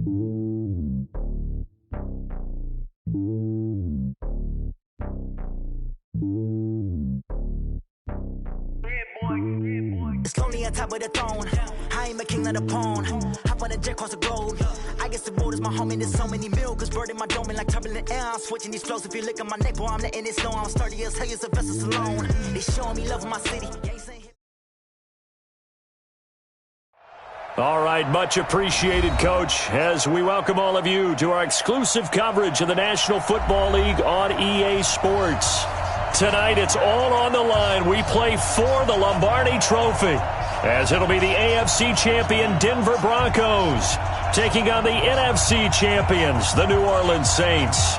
It's lonely on top of the throne. I ain't a king of the pawn. Hop on a jet across the globe. I guess the world is my home and there's so many milk. Bird in my dome and like turbulent air. I'm switching these flows. If you look at my neck, boy, I'm letting it slow. I'm sturdy as hell as a vessel alone. They showing me love in my city. All right, much appreciated, Coach, as we welcome all of you to our exclusive coverage of the National Football League on EA Sports. Tonight, it's all on the line. We play for the Lombardi Trophy, as it'll be the AFC champion Denver Broncos taking on the NFC champions, the New Orleans Saints.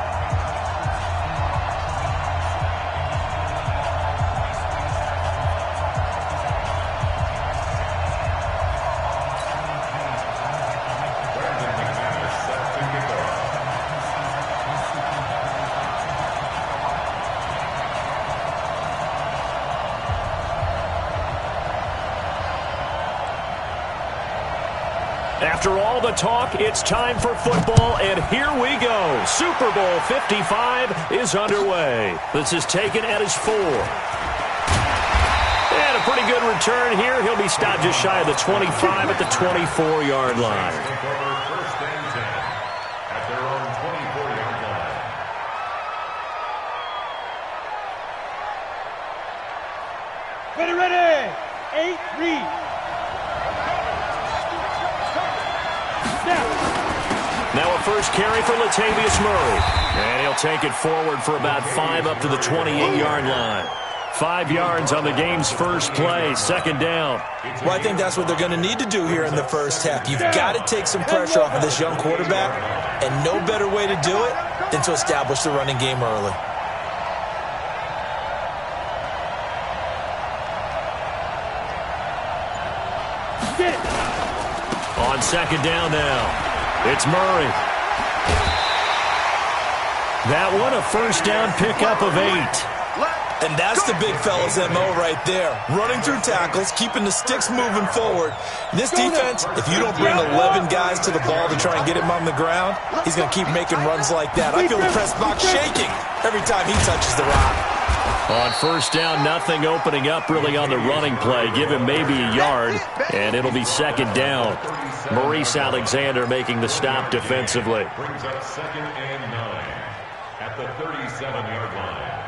After all the talk, it's time for football, and here we go. Super Bowl 55 is underway. This is taken at his 4. And a pretty good return here. He'll be stopped just shy of the 25 at the 24-yard line. First and 10 at their own 24-yard line. Ready. 8, read. Now a first carry for Latavius Murray. And he'll take it forward for about 5 up to the 28-yard line. 5 yards on the game's first play, second down. Well, I think that's what they're going to need to do here in the first half. You've got to take some pressure off of this young quarterback, and no better way to do it than to establish the running game early. On second down now. It's Murray. That one, a first down pickup of 8. And that's the big fella's MO right there. Running through tackles, keeping the sticks moving forward. This defense, if you don't bring 11 guys to the ball to try and get him on the ground, he's going to keep making runs like that. I feel the press box shaking every time he touches the rock. On first down, nothing opening up really on the running play. Give him maybe a yard, and it'll be second down. Maurice Alexander making the stop defensively. Brings up second and 9 at the 37-yard line.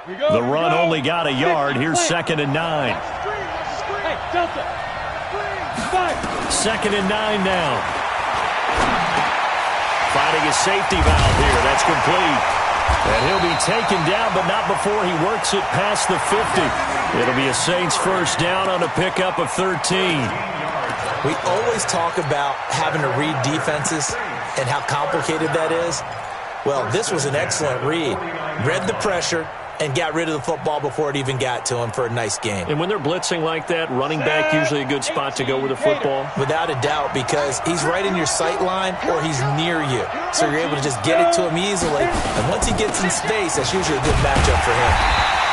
The run only got a yard. Here's second and 9. Hey, Delta. Second and 9 now. Finding a safety valve here. That's complete. And he'll be taken down, but not before he works it past the 50. It'll be a Saints first down on a pickup of 13. We always talk about having to read defenses and how complicated that is. Well, this was an excellent read. Read the pressure and got rid of the football before it even got to him for a nice game. And when they're blitzing like that, running back usually a good spot to go with the football? Without a doubt, because he's right in your sight line or he's near you. So you're able to just get it to him easily. And once he gets in space, that's usually a good matchup for him.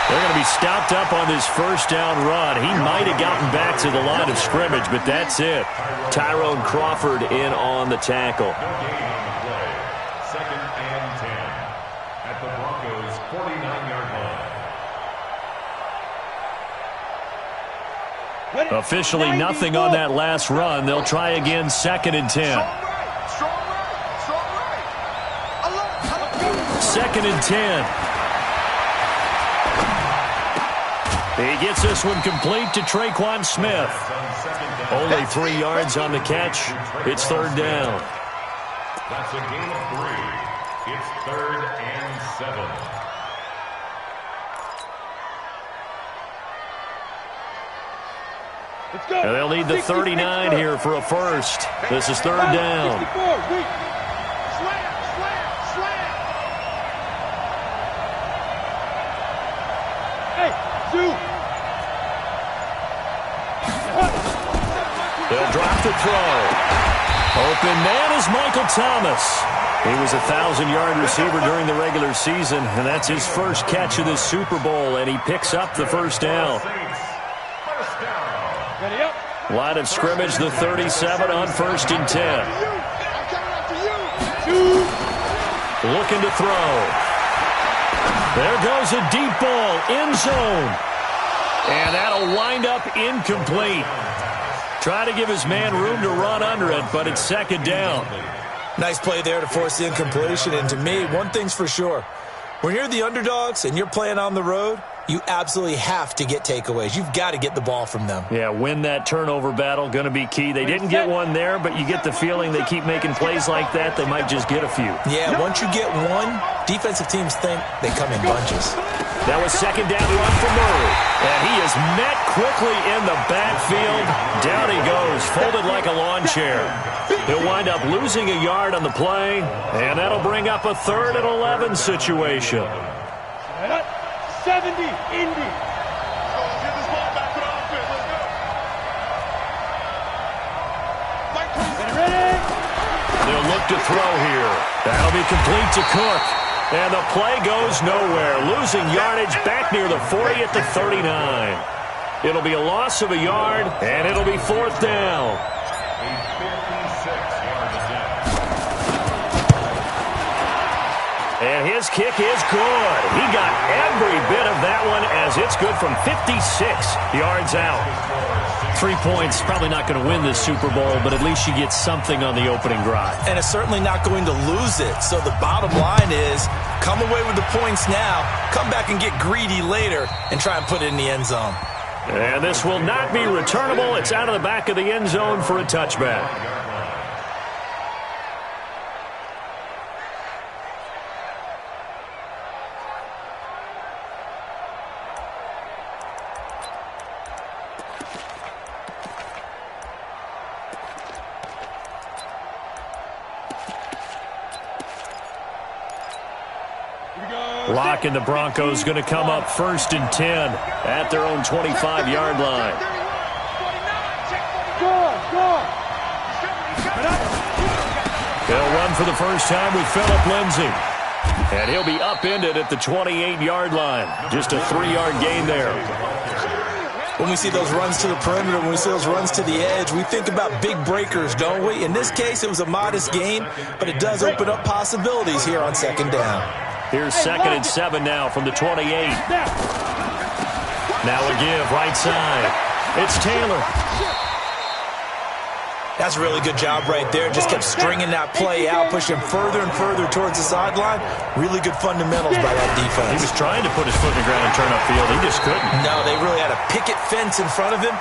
They're going to be stopped up on this first down run. He might have gotten back to the line of scrimmage, but that's it. Tyrone Crawford in on the tackle. Second and 10 at the Broncos' 49-yard line. Officially nothing on that last run. They'll try again, second and 10. Second and 10. He gets this one complete to Traquan Smith. Only 3 yards on the catch. It's third down. That's a gain of 3. It's third and 7. Let's go. And they'll need the 39 here for a first. This is third down. They'll drop the throw. Open man is Michael Thomas. He was a 1,000-yard receiver during the regular season, and that's his first catch of this Super Bowl, and he picks up the first down. Line of scrimmage, the 37 on 1st and 10. Looking to throw. There goes a deep ball, end zone. And that'll wind up incomplete. Try to give his man room to run under it, but it's second down. Nice play there to force the incompletion. And to me, one thing's for sure. When you're the underdogs and you're playing on the road, you absolutely have to get takeaways. You've got to get the ball from them. Yeah, win that turnover battle, going to be key. They didn't get one there, but you get the feeling they keep making plays like that, they might just get a few. Yeah, once you get one, defensive teams think they come in bunches. That was second down run for Murray. And he is met quickly in the backfield. Down he goes, folded like a lawn chair. He'll wind up losing a yard on the play, and that'll bring up a 3rd and 11 situation. 70, Indy. Let's get this ball back to the offense. Let's go. Ready? They'll look to throw here. That'll be complete to Cook. And the play goes nowhere. Losing yardage back near the 40 at the 39. It'll be a loss of a yard, and it'll be 4th down. And his kick is good. He got every bit of that one as it's good from 56 yards out. 3 points, probably not going to win this Super Bowl, but at least you get something on the opening drive. And it's certainly not going to lose it. So the bottom line is, come away with the points now, come back and get greedy later, and try and put it in the end zone. And this will not be returnable. It's out of the back of the end zone for a touchback. Lock and the Broncos going to come up 1st and 10 at their own 25-yard line. They'll run for the first time with Phillip Lindsay. And he'll be upended at the 28-yard line. Just a 3-yard gain there. When we see those runs to the perimeter, when we see those runs to the edge, we think about big breakers, don't we? In this case, it was a modest gain, but it does open up possibilities here on 2nd down. Here's 2nd and 7 now from the 28. Now a give, right side. It's Taylor. That's a really good job right there. Just kept stringing that play out, pushing further and further towards the sideline. Really good fundamentals by that defense. He was trying to put his foot in the ground and turn upfield. He just couldn't. No, they really had a picket fence in front of him.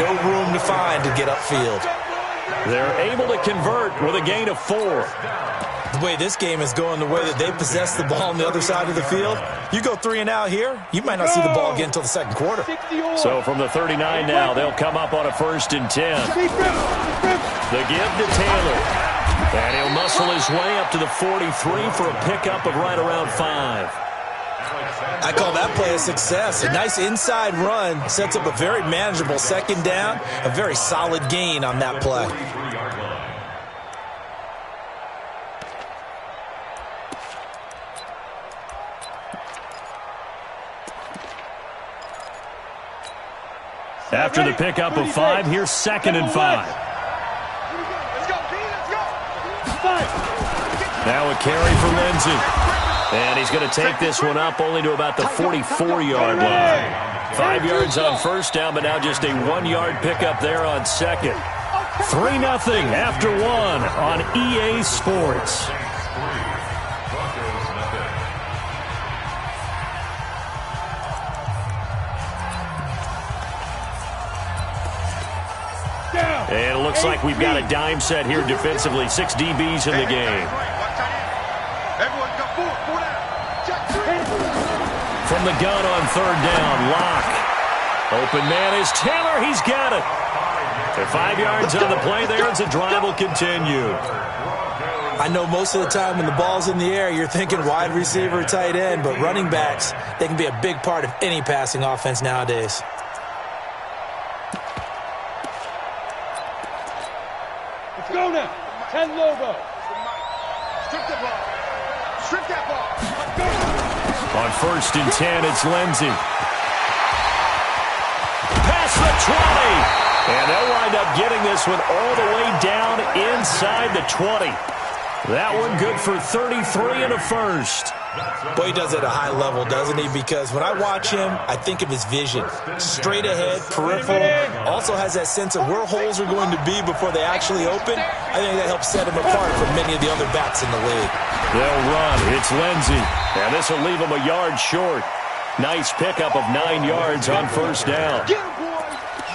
No room to find to get upfield. They're able to convert with a gain of 4. The way this game is going, the way that they possess the ball on the other side of the field, you go 3 and out here, you might not see the ball again until the 2nd quarter. So from the 39 now, they'll come up on a 1st and 10. The give to Taylor. And he'll muscle his way up to the 43 for a pickup of right around 5. I call that play a success. A nice inside run sets up a very manageable 2nd down, a very solid gain on that play. After the pickup of 5, here's 2nd and 5. Now a carry for Lindsay. And he's going to take this one up only to about the 44-yard line. 5 yards on 1st down, but now just a 1-yard pickup there on 2nd. 3-0 after 1 on EA Sports. And it looks like we've got a dime set here defensively. 6 DBs in the game. From the gun on 3rd down, Locke. Open man is Taylor. He's got it. The 5 yards on the play there as the drive will continue. I know most of the time when the ball's in the air, you're thinking wide receiver, tight end, but running backs, they can be a big part of any passing offense nowadays. Let's go now. 10 logo. Strip the ball. Strip that ball. On 1st and 10, it's Lindsey. Past the 20. And they'll wind up getting this one all the way down inside the 20. That one good for 33 and a first. Boy, he does it at a high level, doesn't he? Because when I watch him, I think of his vision. Straight ahead, peripheral. Also has that sense of where holes are going to be before they actually open. I think that helps set him apart from many of the other backs in the league. They'll run. It's Lindsey. And this will leave him a yard short. Nice pickup of 9 yards on 1st down.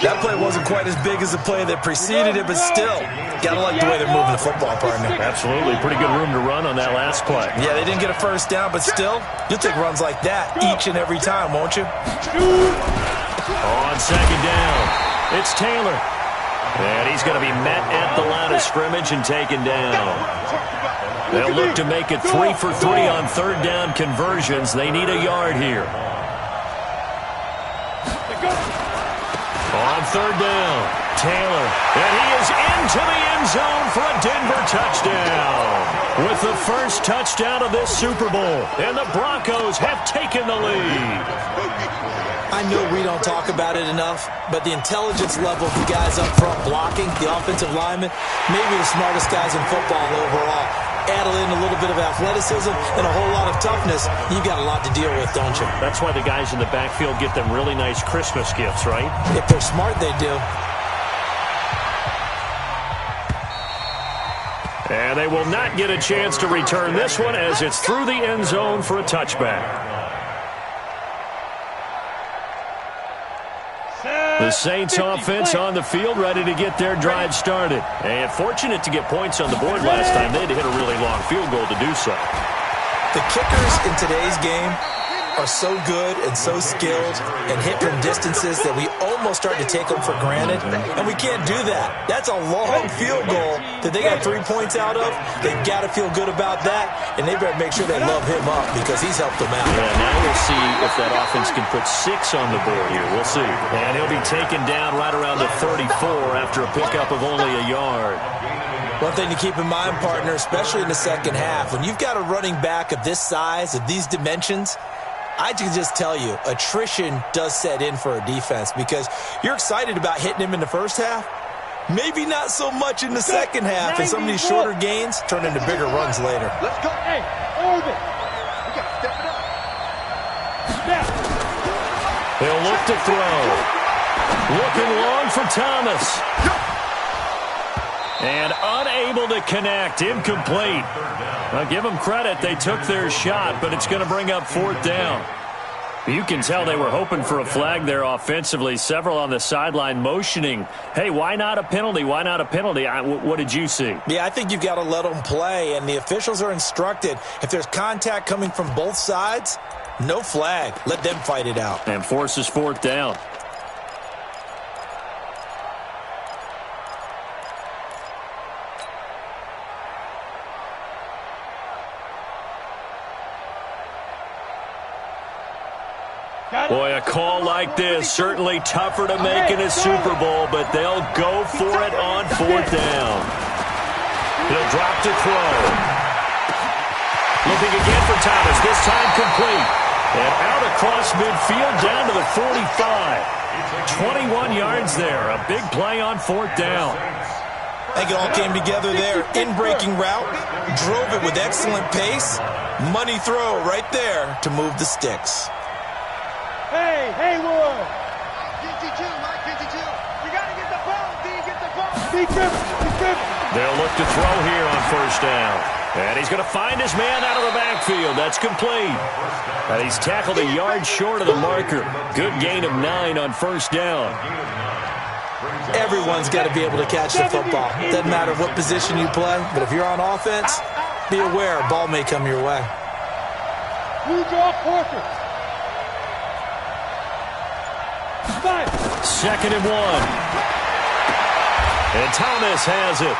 That play wasn't quite as big as the play that preceded it, but still, gotta like the way they're moving the football, partner. Absolutely. Pretty good room to run on that last play. Yeah, they didn't get a 1st down, but still, you'll take runs like that each and every time, won't you? On 2nd down, it's Taylor. And he's going to be met at the line of scrimmage and taken down. They'll look to make it 3 for 3 on 3rd down conversions. They need a yard here. On 3rd down, Taylor, and he is into the end zone for a Denver touchdown. With the first touchdown of this Super Bowl, and the Broncos have taken the lead. I know we don't talk about it enough, but the intelligence level of the guys up front blocking, the offensive linemen, maybe the smartest guys in football overall. Add in a little bit of athleticism and a whole lot of toughness, you've got a lot to deal with, don't you? That's why the guys in the backfield get them really nice Christmas gifts, right? If they're smart, they do. And they will not get a chance to return this one as it's through the end zone for a touchback. The Saints offense on the field, ready to get their drive started. And fortunate to get points on the board last time. They had to hit a really long field goal to do so. The kickers in today's game are so good and so skilled and hit from distances that we almost start to take them for granted, and we can't do that. That's a long field goal that they got 3 points out of. They've got to feel good about that, and they better make sure they love him up because he's helped them out. Yeah, now we'll see if that offense can put 6 on the board here. We'll see. And he'll be taken down right around the 34 after a pickup of only a yard. One thing to keep in mind, partner, especially in the second half, when you've got a running back of this size, of these dimensions, I can just tell you, attrition does set in for a defense because you're excited about hitting him in the first half. Maybe not so much in the second half, and some of these shorter gains turn into bigger runs later. Let's go. Hey, orbit. We got to step it up. Snap. He'll look to throw. Looking long for Thomas. And unable to connect. Incomplete. I'll give them credit. They took their shot, but it's going to bring up 4th down. You can tell they were hoping for a flag there offensively. Several on the sideline motioning, hey, why not a penalty? Why not a penalty? What did you see? Yeah, I think you've got to let them play, and the officials are instructed. If there's contact coming from both sides, no flag. Let them fight it out. And forces 4th down. Boy, a call like this, certainly tougher to make in a Super Bowl, but they'll go for it on 4th down. He'll drop to throw. Looking again for Thomas, this time complete. And out across midfield, down to the 45. 21 yards there, a big play on 4th down. I think it all came together there. In-breaking route, drove it with excellent pace. Money throw right there to move the sticks. Hey, Haywood. DT2, Mike, DT2. You got to get the ball, D. Get the ball. Be driven. They'll look to throw here on 1st down. And he's going to find his man out of the backfield. That's complete. And he's tackled a yard short of the marker. Good gain of 9 on 1st down. Everyone's got to be able to catch the football. Doesn't matter what position you play, but if you're on offense, be aware a ball may come your way. Blue draw quarter. 2nd and 1. And Thomas has it.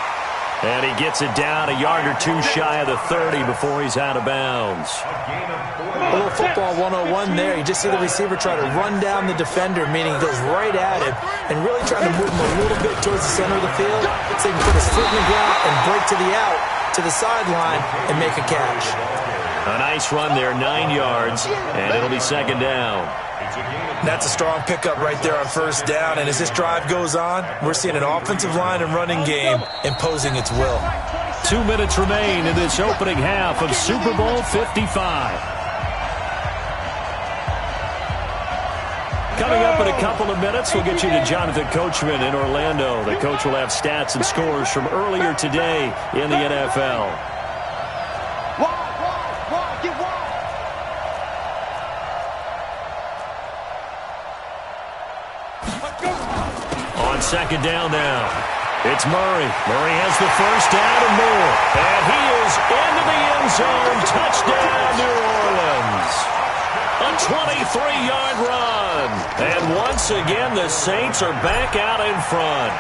And he gets it down a yard or two shy of the 30 before he's out of bounds. A little football 101 there. You just see the receiver try to run down the defender, meaning he goes right at him and really trying to move him a little bit towards the center of the field so he can put his foot in the ground and break to the out, to the sideline, and make a catch. A nice run there, 9 yards, and it'll be second down. That's a strong pickup right there on first down, and as this drive goes on, we're seeing an offensive line and running game imposing its will. 2 minutes remain in this opening half of Super Bowl 55. Coming up in a couple of minutes, we'll get you to Jonathan Coachman in Orlando. The coach will have stats and scores from earlier today in the NFL. On second down now, it's Murray. Murray has the first down and more. And he is into the end zone. Touchdown, New Orleans. A 23-yard run. And once again, the Saints are back out in front.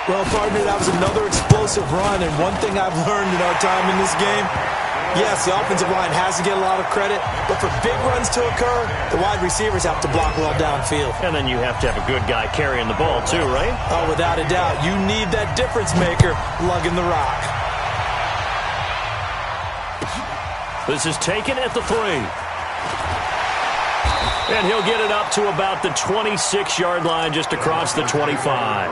Well, partner, that was another explosive run. And one thing I've learned in our time in this game, yes, the offensive line has to get a lot of credit, but for big runs to occur, the wide receivers have to block well downfield. And then you have to have a good guy carrying the ball too, right? Oh, without a doubt. You need that difference maker lugging the rock. This is taken at the 3. And he'll get it up to about the 26-yard line just across the 25.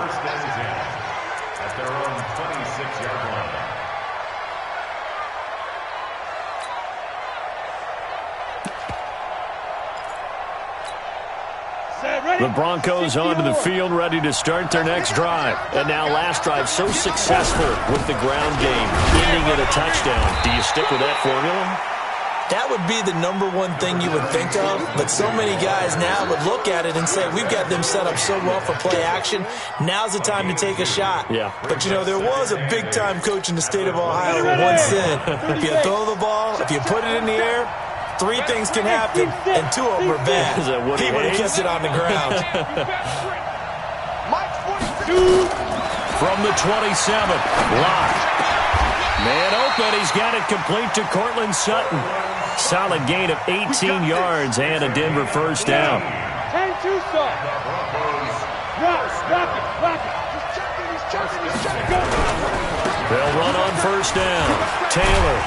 The Broncos onto the field, ready to start their next drive. And now last drive so successful with the ground game, ending in a touchdown. Do you stick with that formula? That would be the number one thing you would think of, but so many guys now would look at it and say, we've got them set up so well for play action, now's the time to take a shot. Yeah. But, you know, there was a big-time coach in the state of Ohio who once said, if you throw the ball, if you put it in the air, 3 things can happen, and 2 of them are bad. He would have kept it on the ground. From the 27, Locke. Man open, he's got it complete to Cortland Sutton. Solid gain of 18 yards and a Denver first down. 10-2 stop. Rock it. They'll run on first down. Taylor.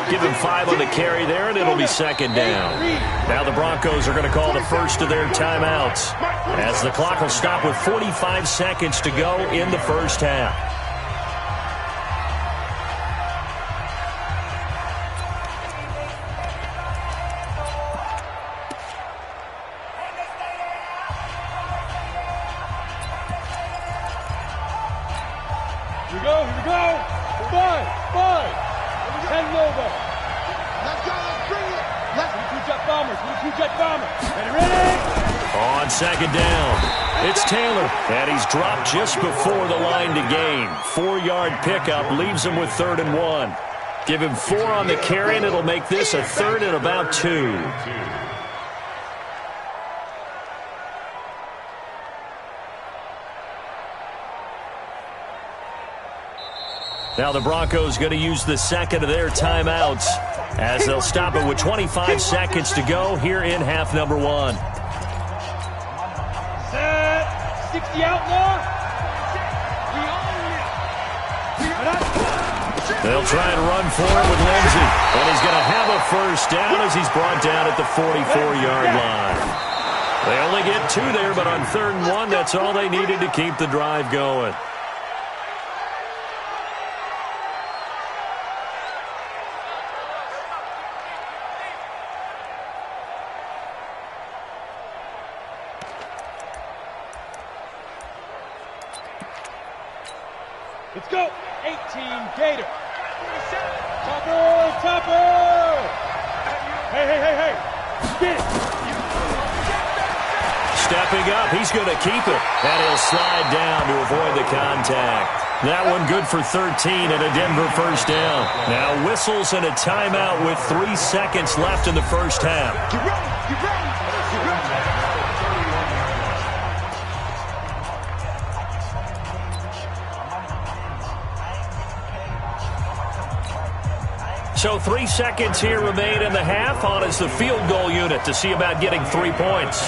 Give him 5 on the carry there, and it'll be second down. Now the Broncos are going to call the first of their timeouts, as the clock will stop with 45 seconds to go in the first half. Here we go. 5. 10 Lobo. Let's go, let's bring it. Let's 22-jet bombers. Ready? On second down, it's Taylor, and he's dropped just before the line to gain. 4-yard pickup leaves him with 3rd and 1. Give him 4 on the carry, and it'll make this a 3rd and about 2. Now the Broncos going to use the second of their timeouts, as they'll stop it with 25 seconds to go here in half number 1. Set. 60 outlaw. They'll try and run for it with Lindsey, and he's going to have a first down as he's brought down at the 44-yard line. They only get 2 there, but on 3rd and 1, that's all they needed to keep the drive going. Let's go. 18 Gator. Topper. Hey. Get it. Stepping up, he's going to keep it. And he'll slide down to avoid the contact. That one good for 13 and a Denver first down. Now whistles and a timeout with 3 seconds left in the first half. Get ready. So 3 seconds here remain in the half. On is the field goal unit to see about getting 3 points.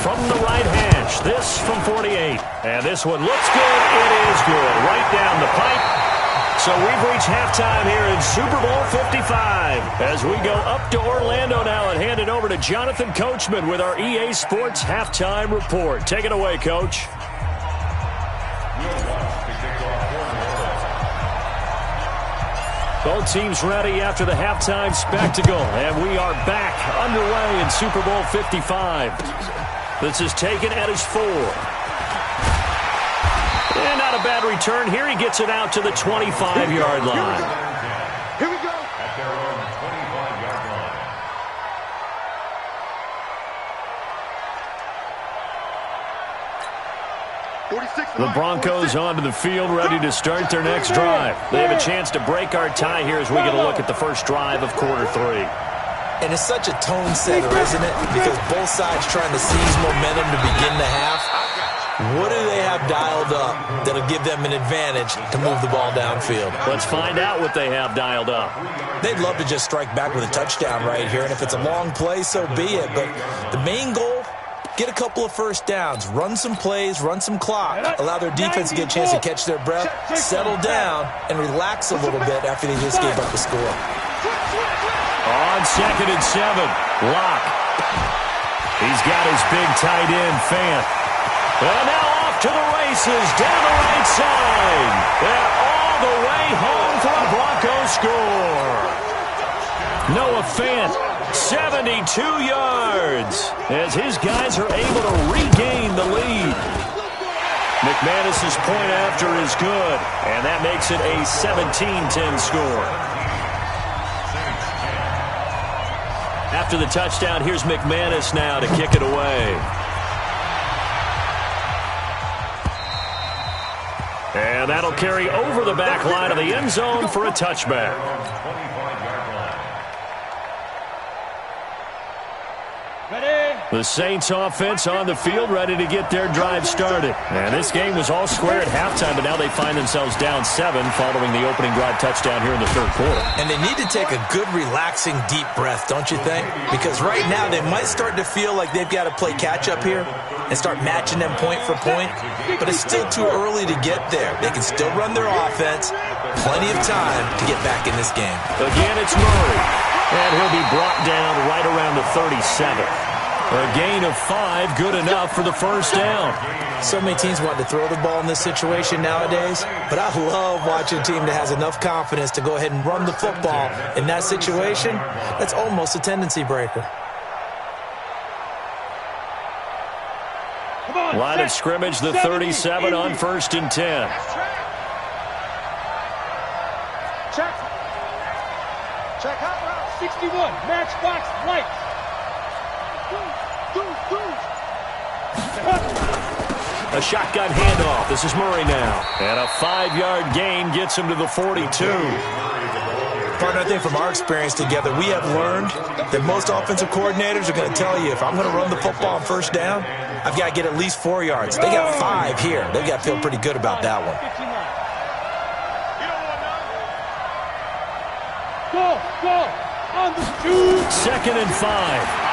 From the right hash, this from 48. And this one looks good. It is good. Right down the pipe. So we've reached halftime here in Super Bowl 55. As we go up to Orlando now and hand it over to Jonathan Coachman with our EA Sports Halftime Report. Take it away, Coach. Both teams ready after the halftime spectacle. And we are back underway in Super Bowl 55. This is taken at his 4. And not a bad return here. He gets it out to the 25-yard line. Here we go. At their own 25-yard line. The Broncos onto the field, ready to start their next drive. They have a chance to break our tie here as we get a look at the first drive of quarter 3. And it's such a tone setter, isn't it? Because both sides trying to seize momentum to begin the half. What do they have dialed up that'll give them an advantage to move the ball downfield? Let's find out what they have dialed up. They'd love to just strike back with a touchdown right here, and if it's a long play, so be it. But the main goal, get a couple of first downs, run some plays, run some clock, allow their defense to get a chance to catch their breath, settle down, and relax a little bit after they just gave up the score. On 2nd and 7, Locke. He's got his big tight end, Fant. And now off to the races, down the right side. And all the way home for a Broncos score. Noah Fant, 72 yards, as his guys are able to regain the lead. McManus's point after is good, and that makes it a 17-10 score. After the touchdown, here's McManus now to kick it away. And that'll carry over the back line of the end zone for a touchback. The Saints offense on the field, ready to get their drive started. And this game was all square at halftime, but now they find themselves down 7 following the opening drive touchdown here in the third quarter. And they need to take a good, relaxing, deep breath, don't you think? Because right now they might start to feel like they've got to play catch-up here and start matching them point for point. But it's still too early to get there. They can still run their offense. Plenty of time to get back in this game. Again, it's Murray. And he'll be brought down right around the 37. A gain of 5, good enough for the first down. So many teams want to throw the ball in this situation nowadays, but I love watching a team that has enough confidence to go ahead and run the football in that situation. That's almost a tendency breaker. Line of scrimmage, the 37 on 1st and 10. Check out route 61, matchbox lights. A shotgun handoff. This is Murray now. And a 5-yard gain gets him to the 42. Partner, I think from our experience together, we have learned that most offensive coordinators are going to tell you, if I'm going to run the football on first down, I've got to get at least 4 yards. They got 5 here. They've got to feel pretty good about that one. Go, on the shoot. 2nd and 5.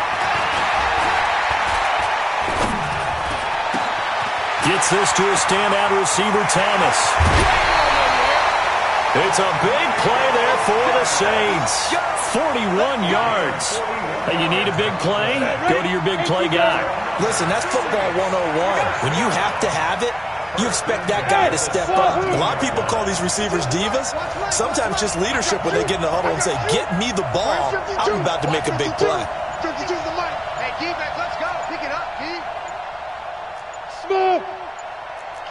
Gets this to a standout receiver, Thomas. It's a big play there for the Saints. 41 yards. And you need a big play? Go to your big play guy. Listen, that's football 101. When you have to have it, you expect that guy to step up. A lot of people call these receivers divas. Sometimes just leadership when they get in the huddle and say, get me the ball. I'm about to make a big play. 52 the mic. Hey, D-back, let's go. Pick it up, D. Smooth.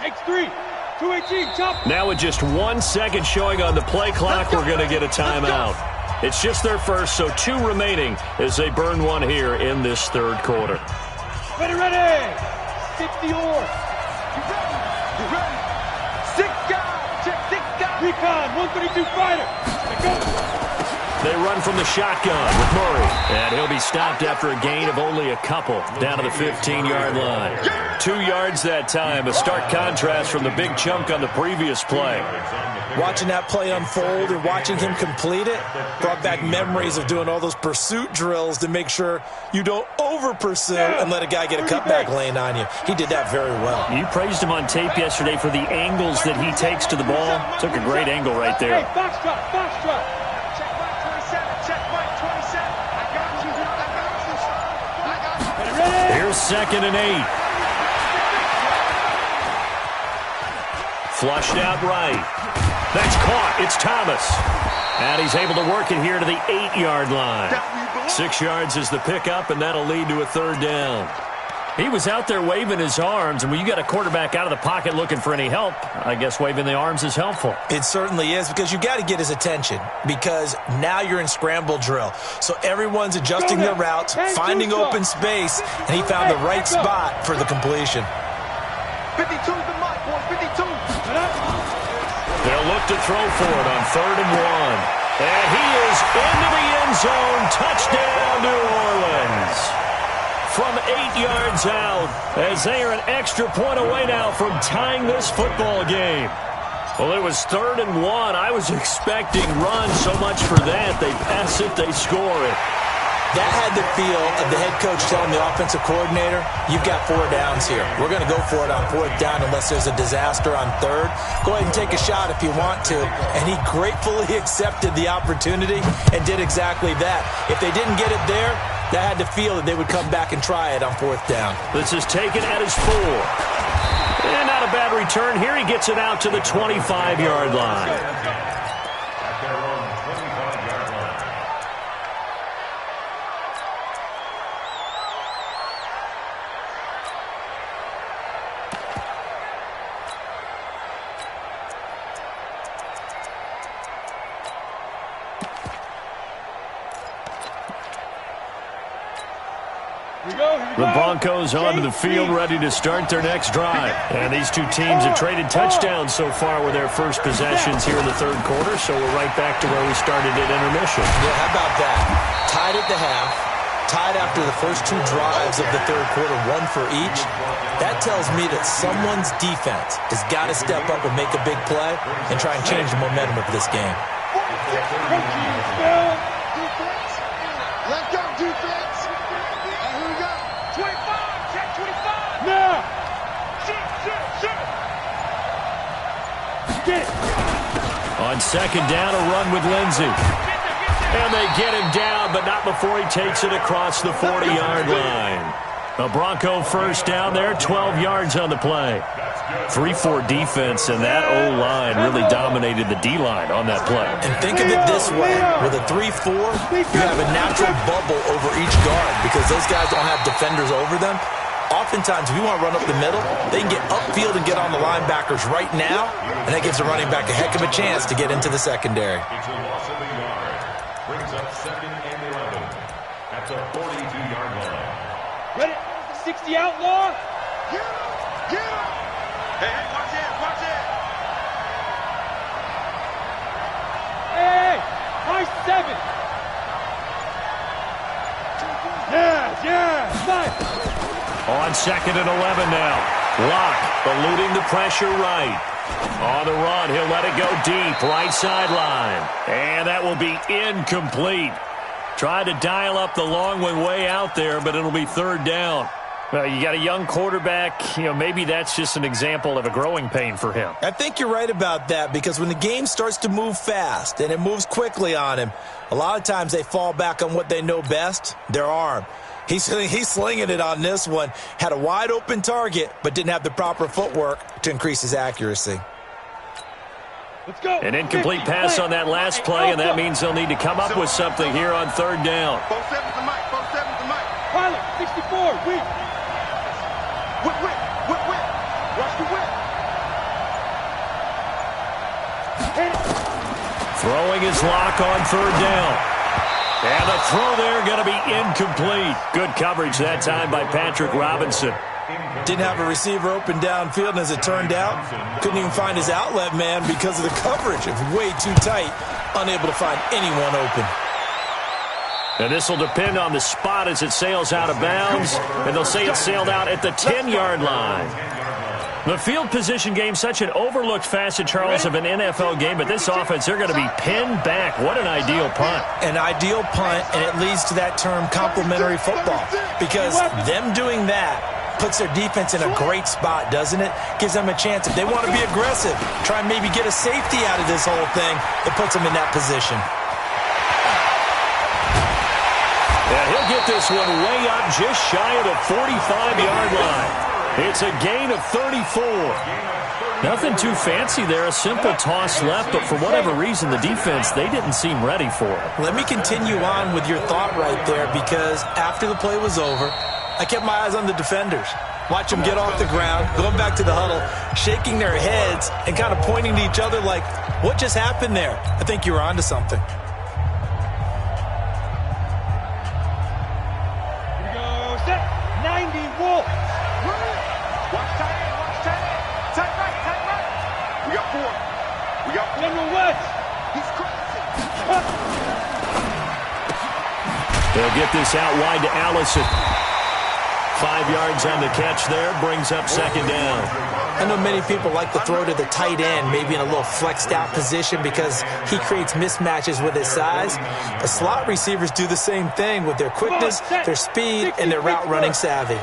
Takes 3. 218, chop. Now with just 1 second showing on the play clock, we're going to get a timeout. It's just their first, so 2 remaining as they burn 1 here in this third quarter. Ready. 60 or. You ready? 6 guys. Check 6 guys. Recon, 132 fighter. Let's go. They run from the shotgun with Murray. And he'll be stopped after a gain of only a couple down to the 15-yard line. 2 yards that time, a stark contrast from the big chunk on the previous play. Watching that play unfold and watching him complete it brought back memories of doing all those pursuit drills to make sure you don't over-pursue and let a guy get a cutback lane on you. He did that very well. You praised him on tape yesterday for the angles that he takes to the ball. Took a great angle right there. Hey, box drop, box drop. Checkpoint 27. I got you. I got you. Here's 2nd and 8. Flushed out right. That's caught. It's Thomas. And he's able to work it here to the 8-yard line. 6 yards is the pickup, and that'll lead to a 3rd down. He was out there waving his arms, and when you got a quarterback out of the pocket looking for any help, I guess waving the arms is helpful. It certainly is, because you got to get his attention, because now you're in scramble drill. So everyone's adjusting their routes, finding open space, and he found the right spot for the completion. 52's the mark, boy. 52. They'll look to throw for it on 3rd and 1. And he is into the end zone. Touchdown, New Orleans. From 8 yards out, as they are an extra point away now from tying this football game. Well, it was 3rd and 1. I was expecting run, so much for that. They pass it, they score it. That had the feel of the head coach telling the offensive coordinator, you've got 4 downs here. We're going to go for it on 4th down unless there's a disaster on 3rd. Go ahead and take a shot if you want to. And he gratefully accepted the opportunity and did exactly that. If they didn't get it there, that had the feel that they would come back and try it on 4th down. This is taken at his 4. And not a bad return. Here he gets it out to the 25-yard line. The Broncos onto the field, ready to start their next drive. And these two teams have traded touchdowns so far with their first possessions here in the 3rd quarter, so we're right back to where we started at intermission. Yeah, how about that? Tied at the half, tied after the first 2 drives of the 3rd quarter, 1 for each. That tells me that someone's defense has got to step up and make a big play and try and change the momentum of this game. Let go, defense. And here we go. 25. Check 25. Now. Shoot. Get it. On 2nd down, a run with Lindsey. And they get him down, but not before he takes it across the 40-yard line. A Bronco 1st down there, 12 yards on the play. 3-4 defense, and that O-line really dominated the D-line on that play. And think of it this way. With a 3-4, you have a natural bubble over each guard because those guys don't have defenders over them. Oftentimes, if you want to run up the middle, they can get upfield and get on the linebackers right now, and that gives the running back a heck of a chance to get into the secondary. It's a loss of a yard. Brings up 2nd and 11 at the 42-yard line. Ready? 60 outlaw. Get him. Hey, watch it. Hey, high 7. Yeah, nice. On 2nd and 11 now. Locke eluding the pressure right. On the run, he'll let it go deep, right sideline. And that will be incomplete. Tried to dial up the long one way out there, but it'll be 3rd down. Well, you got a young quarterback, maybe that's just an example of a growing pain for him. I think you're right about that because when the game starts to move fast and it moves quickly on him, a lot of times they fall back on what they know best, their arm. He's slinging it on this one. Had a wide open target, but didn't have the proper footwork to increase his accuracy. Let's go. An incomplete pass on that last play, and that means they'll need to come up with something here on 3rd down. 4-7's the mic. Pilot, 64, weak. Whip. Watch the whip. Throwing his lock on 3rd down. And the throw there going to be incomplete. Good coverage that time by Patrick Robinson. Didn't have a receiver open downfield, and as it turned out, couldn't even find his outlet man because of the coverage. It was way too tight, unable to find anyone open. And this will depend on the spot as it sails out of bounds. And they'll say it sailed out at the 10-yard line. The field position game, such an overlooked facet, Charles, of an NFL game. But this offense, they're going to be pinned back. What an ideal punt. An ideal punt, and it leads to that term complementary football. Because them doing that puts their defense in a great spot, doesn't it? Gives them a chance. If they want to be aggressive, try and maybe get a safety out of this whole thing, it puts them in that position. And he'll get this one way up just shy of the 45-yard line. It's a gain of 34. Nothing too fancy there. A simple toss left, but for whatever reason, the defense, they didn't seem ready for it. Let me continue on with your thought right there, because after the play was over, I kept my eyes on the defenders. Watch them get off the ground, going back to the huddle, shaking their heads and kind of pointing to each other like, what just happened there? I think you were onto something. Here we go. Set. 90 Wolf. Watch tight end, watch tight end. Tight right, tight right. We got 4. We got 4. General West. He's crossing. They'll get this out wide to Allison. 5 yards on the catch there, brings up second down. I know many people like to throw to the tight end, maybe in a little flexed out position because he creates mismatches with his size. The slot receivers do the same thing with their quickness, their speed, and their route running savvy.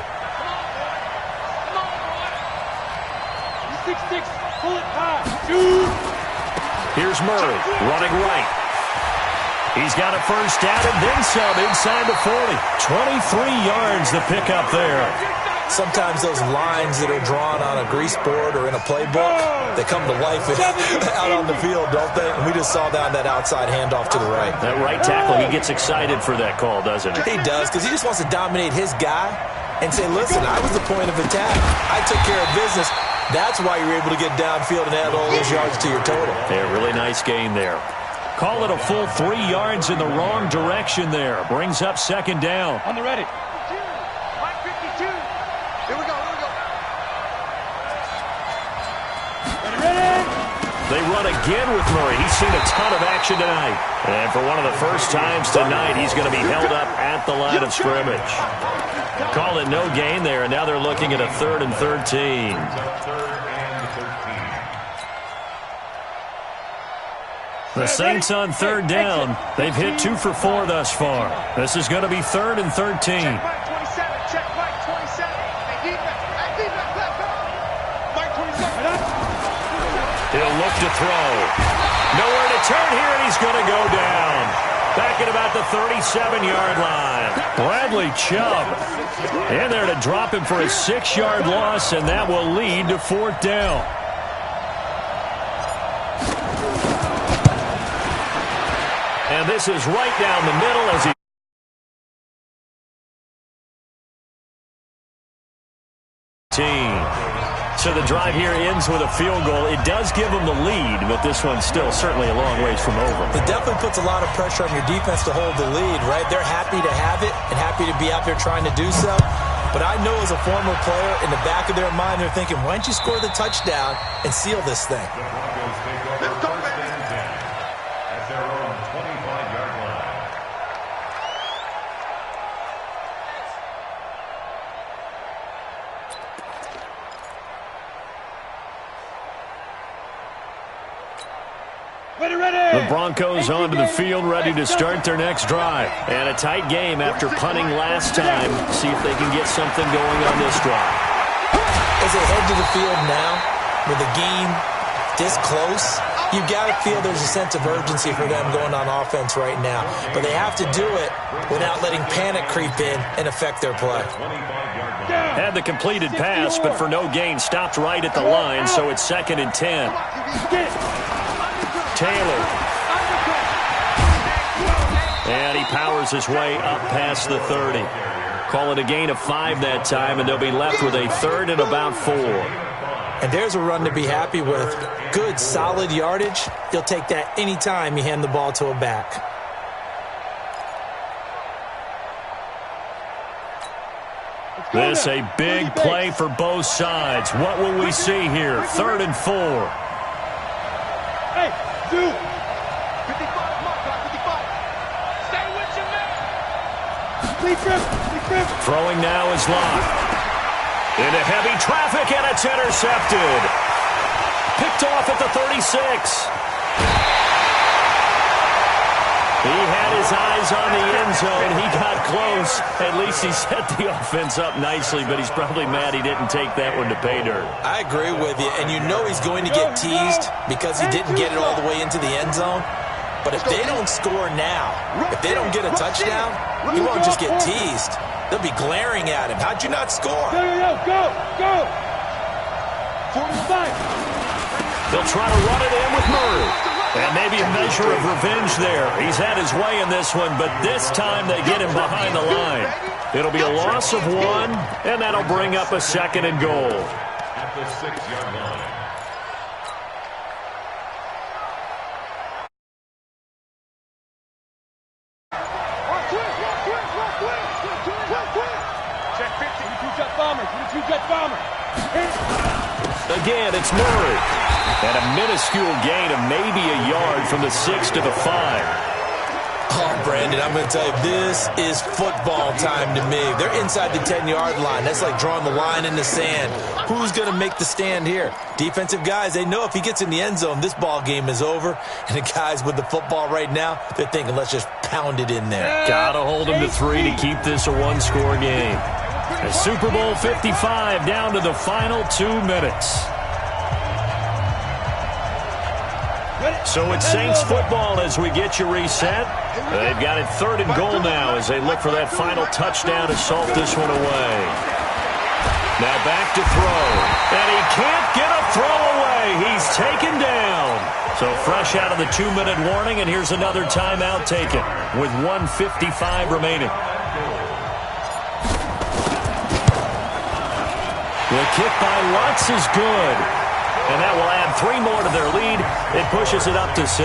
6'6", pull it high. Shoot. Here's Murray, running right. He's got a first down and then some inside the 40. 23 yards the pickup there. Sometimes those lines that are drawn on a grease board or in a playbook, they come to life out on the field, don't they? And we just saw that outside handoff to the right. That right tackle, he gets excited for that call, doesn't he? He does, because he just wants to dominate his guy and say, listen, I was the point of attack. I took care of business. That's why you're able to get downfield and add all those yards to your total. Yeah, really nice gain there. Call it a full 3 yards in the wrong direction there. Brings up second down. On the ready. Mike 52. Here we go, here we go. Ready. They run again with Murray. He's seen a ton of action tonight. And for one of the first times tonight, he's going to be held up at the line of scrimmage. Call it no gain there, and now they're looking at a 3rd and 13. The Saints on 3rd down. They've hit 2 for 4 thus far. This is going to be 3rd and 13. Check Mike 27, check Mike 27. Hey, defense, let's go. Mike 27. He'll look to throw. Nowhere to turn here, and he's going to go down. Back at about the 37-yard line. Bradley Chubb in there to drop him for a 6-yard loss, and that will lead to 4th down. And this is right down the middle as he... So the drive here ends with a field goal. It does give them the lead, but this one's still certainly a long ways from over. It definitely puts a lot of pressure on your defense to hold the lead, right? They're happy to have it and happy to be out there trying to do so. But I know as a former player, in the back of their mind, they're thinking, why don't you score the touchdown and seal this thing? Let's go, man. At their own 25-yard line. The Broncos onto the field, ready to start their next drive. And a tight game after punting last time. See if they can get something going on this drive. As they head to the field now, with the game this close, you've got to feel there's a sense of urgency for them going on offense right now. But they have to do it without letting panic creep in and affect their play. Had the completed pass, but for no gain, stopped right at the line, so it's 2nd and 10. Taylor. And he powers his way up past the 30. Call it a gain of 5 that time, and they'll be left with a 3rd and about 4. And there's a run to be happy with. Good, solid yardage. You'll take that anytime you hand the ball to a back. This a big play for both sides. What will we see here? 3rd and 4. Hey, 2. 55, mark, 55. Stay with your man. Throwing now is Locke. Into heavy traffic, and it's intercepted. Picked off at the 36. He had his eyes on the end zone. He got close. At least he set the offense up nicely, but he's probably mad he didn't take that one to pay dirt. I agree with you, and you know he's going to get teased because he didn't get it all the way into the end zone. But if they don't score now, if they don't get a touchdown, he won't just get teased. They'll be glaring at him. How'd you not score? Go! 45. They'll try to run it in with Murray. And maybe a measure of revenge there. He's had his way in this one, but this time they get him behind the line. It'll be a loss of 1, and that'll bring up a 2nd and goal. At the 6-yard line. Check 50. 22-jet bomber. Again, it's Murray. And a minuscule gain of maybe a yard from the 6 to the 5. Oh, Brandon, I'm going to tell you, this is football time to me. They're inside the 10-yard line. That's like drawing the line in the sand. Who's going to make the stand here? Defensive guys, they know if he gets in the end zone, this ball game is over. And the guys with the football right now, they're thinking, let's just pound it in there. Got to hold him to 3 to keep this a one-score game. The Super Bowl 55 down to the final 2 minutes. So it's Saints football as we get you reset. They've got it 3rd and goal now as they look for that final touchdown to salt this one away. Now back to throw. And he can't get a throw away. He's taken down. So fresh out of the 2-minute warning, and here's another timeout taken with 1:55 remaining. The kick by Lutz is good. And that will add 3 more to their lead. It pushes it up to 6.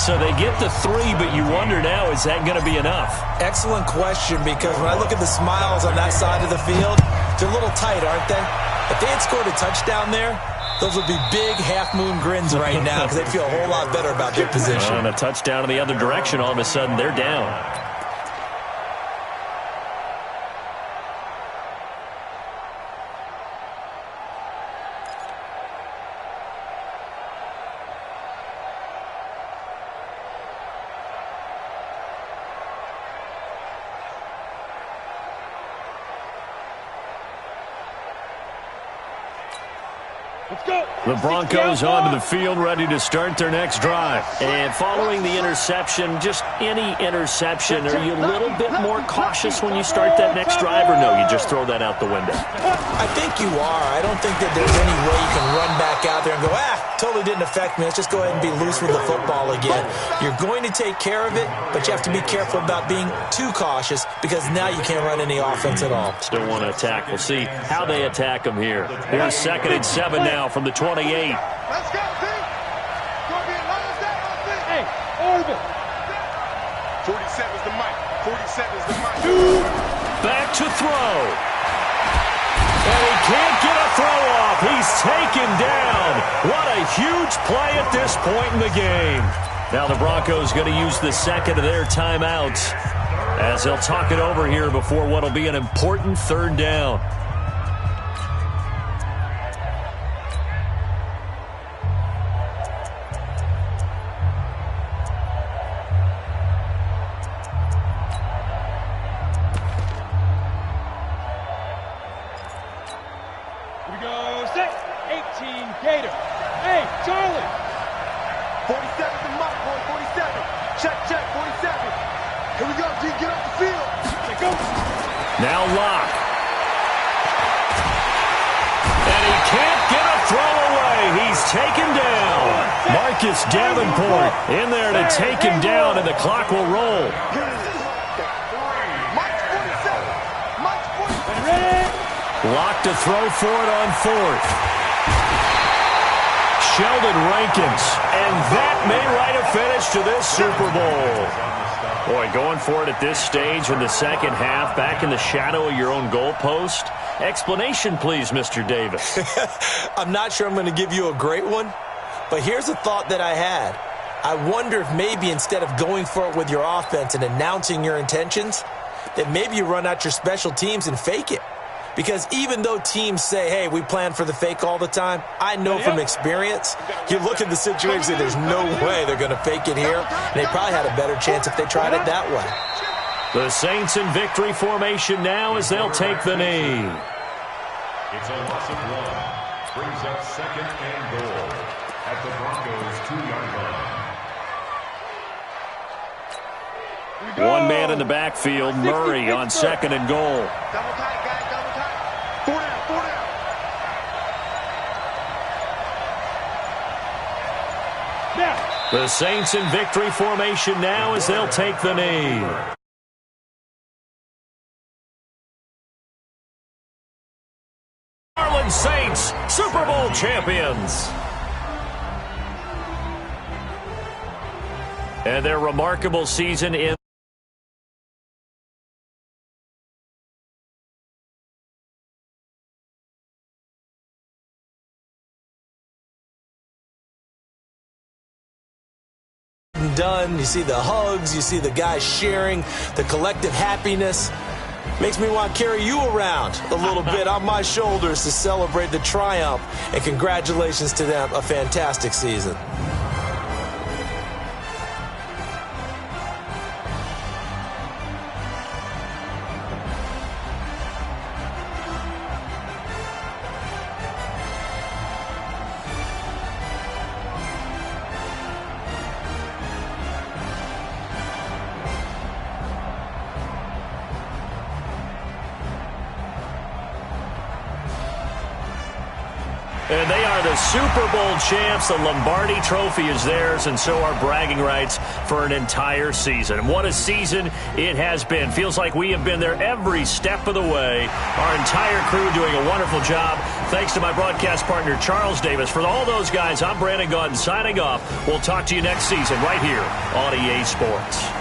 So they get the 3, but you wonder now, is that going to be enough? Excellent question, because when I look at the smiles on that side of the field, they're a little tight, aren't they? If they had scored a touchdown there, those would be big half-moon grins right now because they'd feel a whole lot better about their position. And a touchdown in the other direction, all of a sudden they're down. The Broncos onto the field, ready to start their next drive. And following the interception, just any interception, are you a little bit more cautious when you start that next drive, or no, you just throw that out the window? I think you are. I don't think that there's any way you can run back out there and go, totally didn't affect me. Let's just go ahead and be loose with the football again. You're going to take care of it, but you have to be careful about being too cautious because now you can't run any offense at all. Still want to attack. We'll see how they attack them here. Here's 2nd and 7 now from the 28. Let's go, team. Gonna be a last day on this. Hey, Orbit. 47's the mic. 47's the mic. Back to throw. And he can't get a throw off. He's taken down. What a huge play at this point in the game. Now the Broncos going to use the 2nd of their timeouts as they'll talk it over here before what will be an important 3rd down. Now Locke. And he can't get a throw away. He's taken down. Marcus Davenport in there to take him down, and the clock will roll. Locke to throw for it on 4th. Sheldon Rankins. And that may write a finish to this Super Bowl. Boy, going for it at this stage in the second half, back in the shadow of your own goalpost. Explanation, please, Mr. Davis. I'm not sure I'm going to give you a great one, but here's a thought that I had. I wonder if maybe instead of going for it with your offense and announcing your intentions, then maybe you run out your special teams and fake it. Because even though teams say, hey, we plan for the fake all the time, I know from experience, you look at the situation, there's no way they're going to fake it here. And they probably had a better chance if they tried it that way. The Saints in victory formation now as they'll take the knee. It's a loss of 1. Brings up second and goal at the Broncos' 2-yard line. One man in the backfield, Murray on second and goal. Double tight, guys, double tight. 4 down, 4 down. Now. The Saints in victory formation now as they'll take the knee. Saints, Super Bowl champions. And their remarkable season in done. You see the hugs, you see the guys sharing, the collective happiness. Makes me want to carry you around a little bit on my shoulders to celebrate the triumph. And congratulations to them. A fantastic season. And they are the Super Bowl champs. The Lombardi Trophy is theirs, and so are bragging rights for an entire season. And what a season it has been. Feels like we have been there every step of the way. Our entire crew doing a wonderful job. Thanks to my broadcast partner, Charles Davis. For all those guys, I'm Brandon Gaudin signing off. We'll talk to you next season right here on EA Sports.